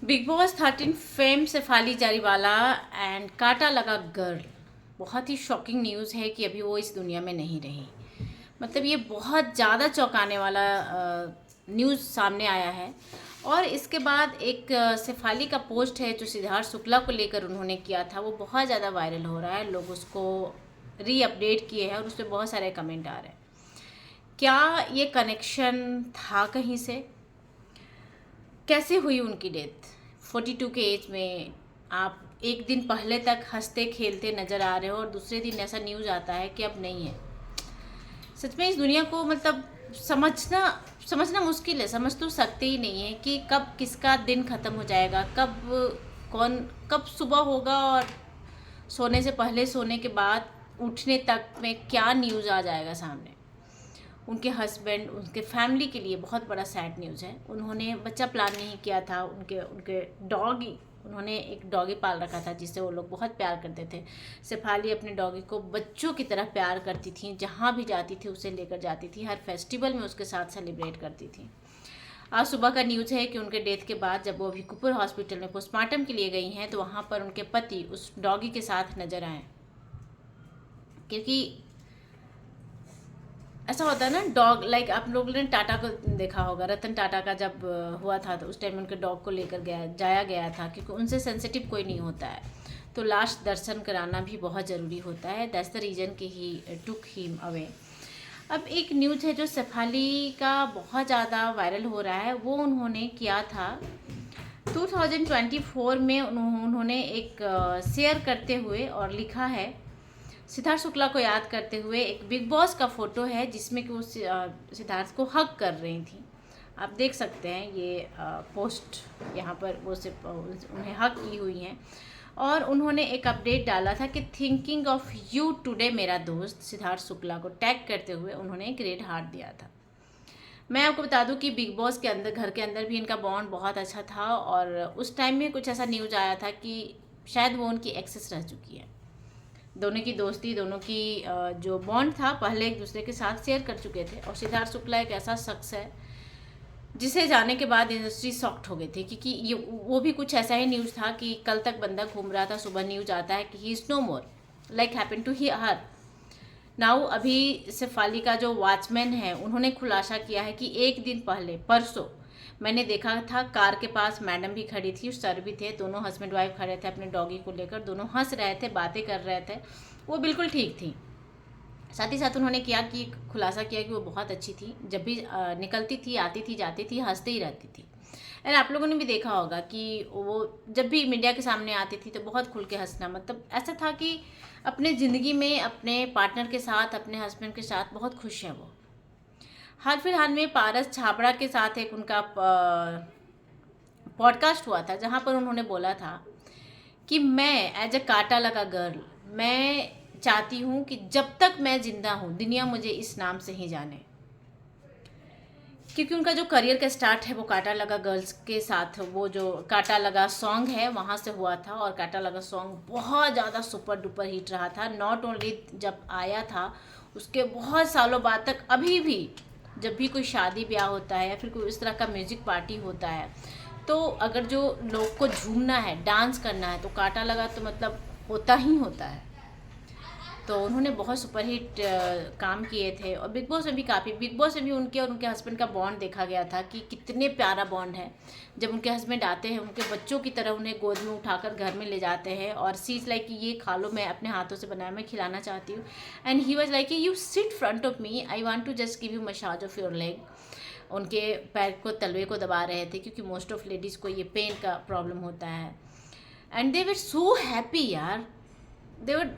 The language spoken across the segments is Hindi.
Big Boss 13 fame Shefali Jariwala and Kaanta Laga girl. बहुत ही शॉकिंग न्यूज़ है कि अभी वो इस दुनिया में नहीं रही। मतलब ये बहुत ज़्यादा चौंकाने वाला न्यूज़ सामने आया है। और इसके बाद एक शेफाली का पोस्ट है जो सिद्धार्थ शुक्ला को लेकर उन्होंने किया था, वो बहुत ज़्यादा वायरल हो रहा है। लोग उसको री अपडेट किए हैं और उस पर बहुत सारे कमेंट आ रहे हैं। क्या ये कनेक्शन था कहीं से? कैसे हुई उनकी डेथ? 42 के एज में आप एक दिन पहले तक हंसते खेलते नज़र आ रहे हो और दूसरे दिन ऐसा न्यूज़ आता है कि अब नहीं है। सच में इस दुनिया को मतलब समझना समझना मुश्किल है। समझ तो सकते ही नहीं है कि कब किसका दिन ख़त्म हो जाएगा, कब सुबह होगा और सोने से पहले, सोने के बाद, उठने तक में क्या न्यूज़ आ जाएगा सामने। उनके हस्बैंड, उनके फैमिली के लिए बहुत बड़ा सैड न्यूज़ है। उन्होंने बच्चा प्लान नहीं किया था। उनके उनके डॉगी, उन्होंने एक डॉगी पाल रखा था जिससे वो लोग बहुत प्यार करते थे। शेफाली अपने डॉगी को बच्चों की तरह प्यार करती थी। जहाँ भी जाती थी उसे लेकर जाती थी, हर फेस्टिवल में उसके साथ सेलिब्रेट करती थी। आज सुबह का न्यूज़ है कि उनके डेथ के बाद जब वो अभी कुपर हॉस्पिटल में पोस्टमार्टम के लिए गई हैं तो वहाँ पर उनके पति उस डॉगी के साथ नजर आए। क्योंकि ऐसा होता है ना, डॉग लाइक आप लोगों ने टाटा को देखा होगा। रतन टाटा का जब हुआ था तो उस टाइम उनके डॉग को लेकर जाया गया था, क्योंकि उनसे सेंसिटिव कोई नहीं होता है। तो लास्ट दर्शन कराना भी बहुत ज़रूरी होता है। दैट्स द रीज़न कि ही टुक हिम अवे। अब एक न्यूज़ है जो शेफाली का बहुत ज़्यादा वायरल हो रहा है। वो उन्होंने किया था 2024 में। उन्होंने एक शेयर करते हुए और लिखा है, सिद्धार्थ शुक्ला को याद करते हुए एक बिग बॉस का फ़ोटो है जिसमें कि वो सिद्धार्थ को हक कर रही थी। आप देख सकते हैं ये पोस्ट यहाँ पर वो सिर्फ उन्हें हक की हुई हैं। और उन्होंने एक अपडेट डाला था कि थिंकिंग ऑफ यू टुडे मेरा दोस्त, सिद्धार्थ शुक्ला को टैग करते हुए उन्होंने एक रेड हार्ट दिया था। मैं आपको बता दूं कि बिग बॉस के अंदर, घर के अंदर भी इनका बॉन्ड बहुत अच्छा था। और उस टाइम में कुछ ऐसा न्यूज़ आया था कि शायद वो उनकी एक्सेस रह चुकी है। दोनों की दोस्ती, दोनों की जो बॉन्ड था पहले एक दूसरे के साथ शेयर कर चुके थे। और सिद्धार्थ शुक्ला एक ऐसा शख्स है जिसे जाने के बाद इंडस्ट्री शॉक्ड हो गई थी, क्योंकि ये वो भी कुछ ऐसा ही न्यूज़ था कि कल तक बंदा घूम रहा था, सुबह न्यूज़ आता है कि he is no more, like happen to he her now. अभी शेफाली का जो वॉचमैन है उन्होंने खुलासा किया है कि एक दिन पहले, परसों, मैंने देखा था कार के पास मैडम भी खड़ी थी, सर भी थे, दोनों हस्बैंड वाइफ खड़े थे अपने डॉगी को लेकर। दोनों हंस रहे थे, बातें कर रहे थे, वो बिल्कुल ठीक थी। साथ ही साथ उन्होंने खुलासा किया कि वो बहुत अच्छी थी। जब भी निकलती थी, आती थी, जाती थी, हंसते ही रहती थी। एंड आप लोगों ने भी देखा होगा कि वो जब भी मीडिया के सामने आती थी तो बहुत खुल के हंसना, मतलब ऐसा था कि अपने ज़िंदगी में अपने पार्टनर के साथ, अपने हस्बैंड के साथ बहुत खुश है वो। हाल फिलहाल में पारस छाबड़ा के साथ एक उनका पॉडकास्ट हुआ था जहाँ पर उन्होंने बोला था कि मैं एज ए कांटा लगा गर्ल, मैं चाहती हूँ कि जब तक मैं ज़िंदा हूँ दुनिया मुझे इस नाम से ही जाने। क्योंकि उनका जो करियर का स्टार्ट है वो कांटा लगा गर्ल्स के साथ, वो जो कांटा लगा सॉन्ग है वहाँ से हुआ था। और कांटा लगा सॉन्ग बहुत ज़्यादा सुपर डुपर हिट रहा था। नॉट ओनली जब आया था, उसके बहुत सालों बाद तक अभी भी जब भी कोई शादी ब्याह होता है या फिर कोई इस तरह का म्यूज़िक पार्टी होता है, तो अगर जो लोग को झूमना है, डांस करना है, तो कांटा लगा तो मतलब होता ही होता है। तो उन्होंने बहुत सुपरहिट काम किए थे। और बिग बॉस में भी उनके और उनके हस्बैंड का बॉन्ड देखा गया था कि कितने प्यारा बॉन्ड है। जब उनके हस्बैंड आते हैं, उनके बच्चों की तरह उन्हें गोद में उठाकर घर में ले जाते हैं और सीज लाइक कि ये खा लो, मैं अपने हाथों से बनाया, मैं खिलाना चाहती हूँ। And he was like you sit front of me, I want to just give you massage of your leg. उनके पैर को, तलवे को दबा रहे थे, क्योंकि मोस्ट ऑफ लेडीज़ को ये पेन का प्रॉब्लम होता है। And they were so happy यार। दे वर,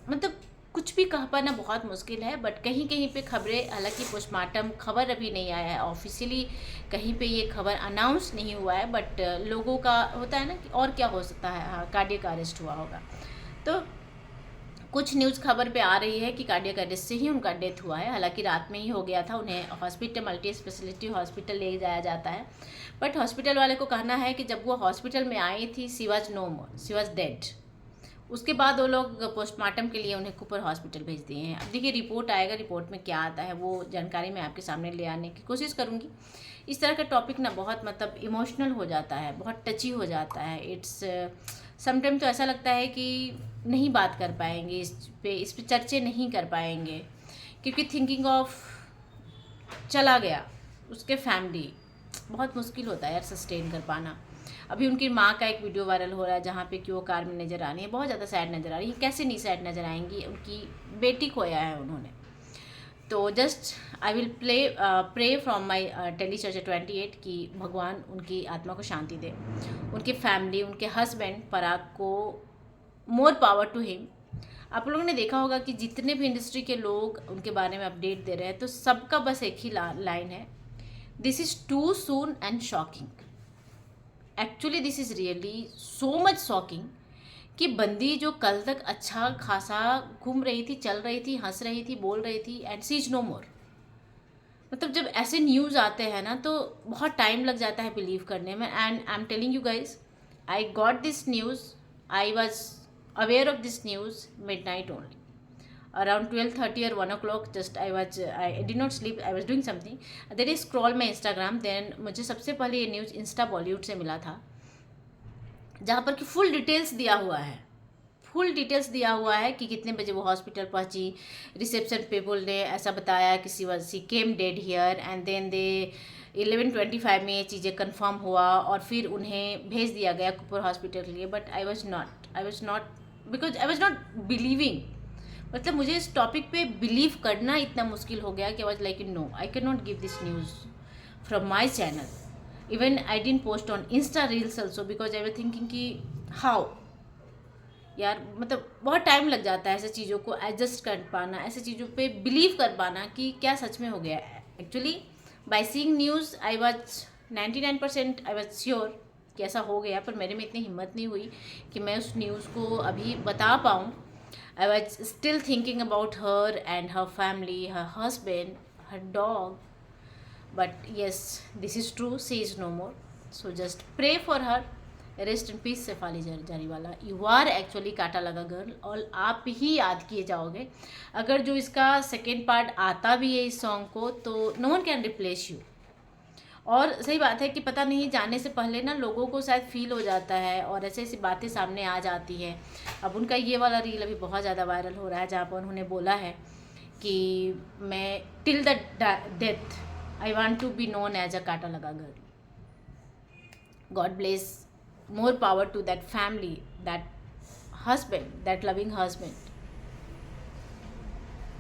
मतलब कुछ भी कह पाना बहुत मुश्किल है। बट कहीं कहीं पे खबरें, हालांकि पोस्टमार्टम खबर अभी नहीं आया है ऑफिशियली, कहीं पे ये खबर अनाउंस नहीं हुआ है। बट लोगों का होता है ना कि और क्या हो सकता है, हाँ कार्डियक अरेस्ट हुआ होगा। तो कुछ न्यूज़ खबर पे आ रही है कि कार्डियक अरेस्ट से ही उनका डेथ हुआ है। हालांकि रात में ही हो गया था, उन्हें हॉस्पिटल, मल्टी स्पेशलिटी हॉस्पिटल ले जाया जाता है। बट हॉस्पिटल वाले को कहना है कि जब वो हॉस्पिटल में आई थी, she was no more, she was dead. उसके बाद वो लोग पोस्टमार्टम के लिए उन्हें कूपर हॉस्पिटल भेज दिए हैं। अब देखिए रिपोर्ट आएगा, रिपोर्ट में क्या आता है वो जानकारी मैं आपके सामने ले आने की कोशिश करूँगी। इस तरह का टॉपिक ना बहुत मतलब इमोशनल हो जाता है, बहुत टची हो जाता है। इट्स समटाइम तो ऐसा लगता है कि नहीं बात कर पाएंगे इस पे चर्चे नहीं कर पाएंगे, क्योंकि थिंकिंग ऑफ चला गया उसके फैमिली, बहुत मुश्किल होता है यार सस्टेन कर पाना। अभी उनकी माँ का एक वीडियो वायरल हो रहा है जहाँ पे कि वो कार में नज़र आ रही है, बहुत ज़्यादा सैड नज़र आ रही है। कैसे नहीं सैड नज़र आएंगी, उनकी बेटी खोया है उन्होंने। तो just I will pray from my tele church 28 कि भगवान उनकी आत्मा को शांति दे, उनकी फैमिली, उनके हस्बैंड पराग को मोर पावर टू हिम। आप लोगों ने देखा होगा कि जितने भी इंडस्ट्री के लोग उनके बारे में अपडेट दे रहे हैं तो सबका बस एक ही लाइन है, this is too soon and shocking. Actually this is really so much shocking कि बंदी जो कल तक अच्छा खासा घूम रही थी, चल रही थी, हंस रही थी, बोल रही थी, एंड सी इज़ नो मोर। मतलब जब ऐसे न्यूज़ आते हैं ना तो बहुत टाइम लग जाता है बिलीव करने में। And I am telling you guys, I got this news, I was aware of this news midnight only, around 12:30 or 1 o'clock. Just I did not sleep, I was doing something, then I scroll my Instagram, then मुझे सबसे पहले ये न्यूज़ इंस्टा बॉलीवुड से मिला था, जहाँ पर कि फुल डिटेल्स दिया हुआ है कि कितने बजे वो हॉस्पिटल पहुंची। रिसेप्शन पीपल ने ऐसा बताया कि she came dead here, and then they 11:25 में ये चीज़ें कंफर्म हुआ और फिर उन्हें भेज दिया गया कूपर हॉस्पिटल के लिए। But I was not because I was not believing. मतलब मुझे इस टॉपिक पे बिलीव करना इतना मुश्किल हो गया कि I was like no, I can not give this news from my channel. Even I didn't post on insta reels also because I were thinking कि हाउ यार, मतलब बहुत टाइम लग जाता है ऐसे चीज़ों को एडजस्ट कर पाना, ऐसे चीज़ों पे बिलीव कर पाना कि क्या सच में हो गया। Actually by seeing news I was 99% I was sure कि ऐसा हो गया, पर मेरे में इतनी हिम्मत नहीं हुई कि मैं उस न्यूज़ को अभी बता पाऊँ। I was still thinking about her and her family, her husband, her dog. But yes, this is true. She is no more. So just pray for her. Rest in peace, Shefali Jariwala. You are actually काटा लगा गर्ल, और आप ही याद किए जाओगे। अगर जो इसका सेकेंड पार्ट आता भी है इस सॉन्ग को, तो no one can replace you. और सही बात है कि पता नहीं जाने से पहले ना लोगों को शायद फील हो जाता है और ऐसे ऐसी बातें सामने आ जाती है। अब उनका ये वाला रील अभी बहुत ज़्यादा वायरल हो रहा है जहाँ पर उन्होंने बोला है कि मैं till the death I want to be known as a Kaanta Laga girl. God bless, more power to that family, that husband, that loving husband.